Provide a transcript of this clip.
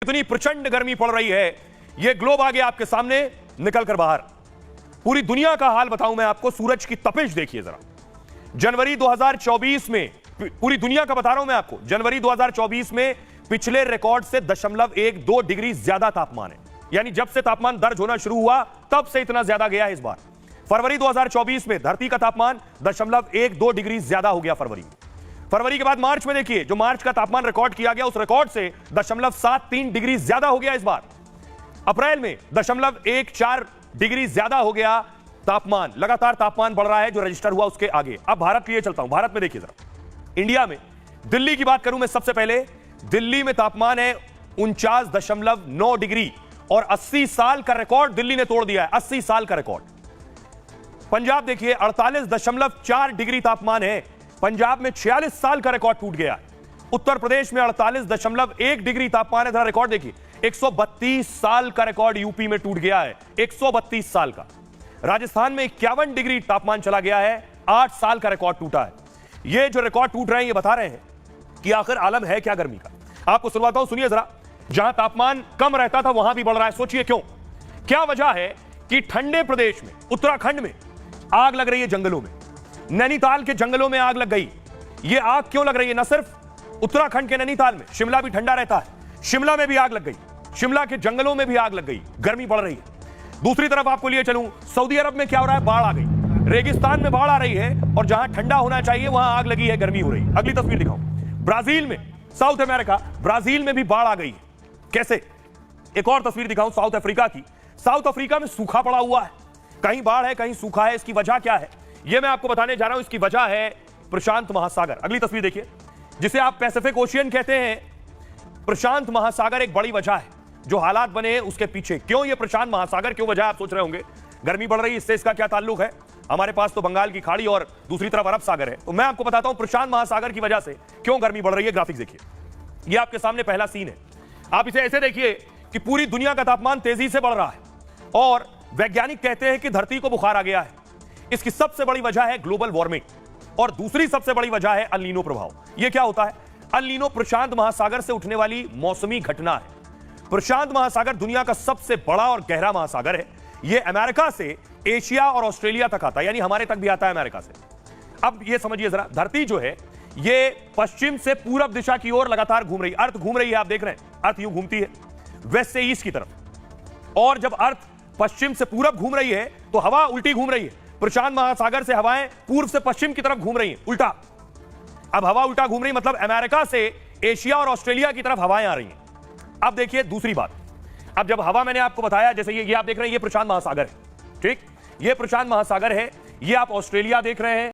इतनी प्रचंड गर्मी पड़ रही है, यह ग्लोब आ गया आपके सामने निकलकर बाहर। पूरी दुनिया का हाल बताऊं मैं आपको, सूरज की तपिश देखिए जरा। जनवरी 2024 में, पूरी दुनिया का बता रहा हूं मैं आपको, जनवरी 2024 में पिछले रिकॉर्ड से 0.12 डिग्री ज्यादा तापमान है। यानी जब से तापमान दर्ज होना शुरू हुआ तब से इतना ज्यादा गया है इस बार। फरवरी 2024 में धरती का तापमान 0.12 डिग्री ज्यादा हो गया फरवरी के बाद मार्च में देखिए, जो मार्च का तापमान रिकॉर्ड किया गया उस रिकॉर्ड से 0.73 डिग्री ज्यादा हो गया इस बार। अप्रैल में 0.14 डिग्री ज्यादा हो गया तापमान। लगातार तापमान बढ़ रहा है जो रजिस्टर हुआ उसके आगे। अब भारत के लिए चलता हूं। भारत में देखिए जरा, इंडिया में दिल्ली की बात करूं मैं सबसे पहले। दिल्ली में तापमान है 49.9 डिग्री और 80 साल का रिकॉर्ड दिल्ली ने तोड़ दिया है, 80 साल का रिकॉर्ड। पंजाब देखिए 48.4 डिग्री तापमान है, पंजाब में 46 साल का रिकॉर्ड टूट गया है। उत्तर प्रदेश में 48.1 डिग्री तापमान है, जरा रिकॉर्ड देखिए। 132 साल का रिकॉर्ड यूपी में टूट गया है, 132 साल का। राजस्थान में 51 डिग्री तापमान चला गया है, 8 साल का रिकॉर्ड टूटा है। ये जो रिकॉर्ड टूट रहे हैं ये बता रहे हैं कि आखिर आलम है क्या गर्मी का। आपको सुनवाता हूं, सुनिए जरा। जहां तापमान कम रहता था वहां भी बढ़ रहा है, सोचिए क्यों। क्या वजह है कि ठंडे प्रदेश में, उत्तराखंड में आग लग रही है जंगलों में, नैनीताल के जंगलों में आग लग गई। ये आग क्यों लग रही है? न सिर्फ उत्तराखंड के नैनीताल में, शिमला भी ठंडा रहता है, शिमला में भी आग लग गई, शिमला के जंगलों में भी आग लग गई, गर्मी बढ़ रही है। दूसरी तरफ आपको लिए चलूं, सऊदी अरब में क्या हो रहा है? बाढ़ आ गई, रेगिस्तान में बाढ़ आ रही है और जहां ठंडा होना चाहिए वहां आग लगी है, गर्मी हो रही है। अगली तस्वीर दिखाऊं, ब्राजील में, साउथ अमेरिका, ब्राजील में भी बाढ़ आ गई है। कैसे? एक और तस्वीर दिखाऊं साउथ अफ्रीका की। साउथ अफ्रीका में सूखा पड़ा हुआ है, कहीं बाढ़ है कहीं सूखा है। इसकी वजह क्या है यह मैं आपको बताने जा रहा हूं। इसकी वजह है प्रशांत महासागर। अगली तस्वीर देखिए, जिसे आप पैसिफिक ओशियन कहते हैं, प्रशांत महासागर एक बड़ी वजह है जो हालात बने हैं उसके पीछे। क्यों ये प्रशांत महासागर क्यों वजह? आप सोच रहे होंगे गर्मी बढ़ रही है, इससे इसका क्या ताल्लुक है? हमारे पास तो बंगाल की खाड़ी और दूसरी तरफ अरब सागर है। तो मैं आपको बताता हूं प्रशांत महासागर की वजह से क्यों गर्मी बढ़ रही है। ग्राफिक्स देखिए, ये आपके सामने पहला सीन है। आप इसे ऐसे देखिए कि पूरी दुनिया का तापमान तेजी से बढ़ रहा है और वैज्ञानिक कहते हैं कि धरती को बुखार आ गया है। इसकी सबसे बड़ी वजह है ग्लोबल वार्मिंग और दूसरी सबसे बड़ी वजह है अल नीनो प्रभाव। यह क्या होता है? अल नीनो प्रशांत महासागर से उठने वाली मौसमी घटना है। प्रशांत महासागर दुनिया का सबसे बड़ा और गहरा महासागर है। यह अमेरिका से एशिया और ऑस्ट्रेलिया तक आता है, यानी हमारे तक भी आता है अमेरिका से। अब यह समझिए जरा, धरती जो है ये पश्चिम से पूरब दिशा की ओर लगातार घूम रही है। अर्थ घूम रही है, आप देख रहे हैं अर्थ यूं घूमती है वेस्ट से ईस्ट की तरफ। और जब अर्थ पश्चिम से पूरब घूम रही है तो हवा उल्टी घूम रही है। प्रशांत महासागर से हवाएं पूर्व से पश्चिम की तरफ घूम रही हैं, उल्टा। अब हवा उल्टा घूम रही मतलब अमेरिका से एशिया और ऑस्ट्रेलिया की तरफ हवाएं आ रही हैं। अब देखिए दूसरी बात, अब जब हवा मैंने आपको बताया, जैसे ये आप देख रहे हैं ये प्रशांत महासागर है, ठीक, ये प्रशांत महासागर है, ये आप ऑस्ट्रेलिया देख रहे हैं।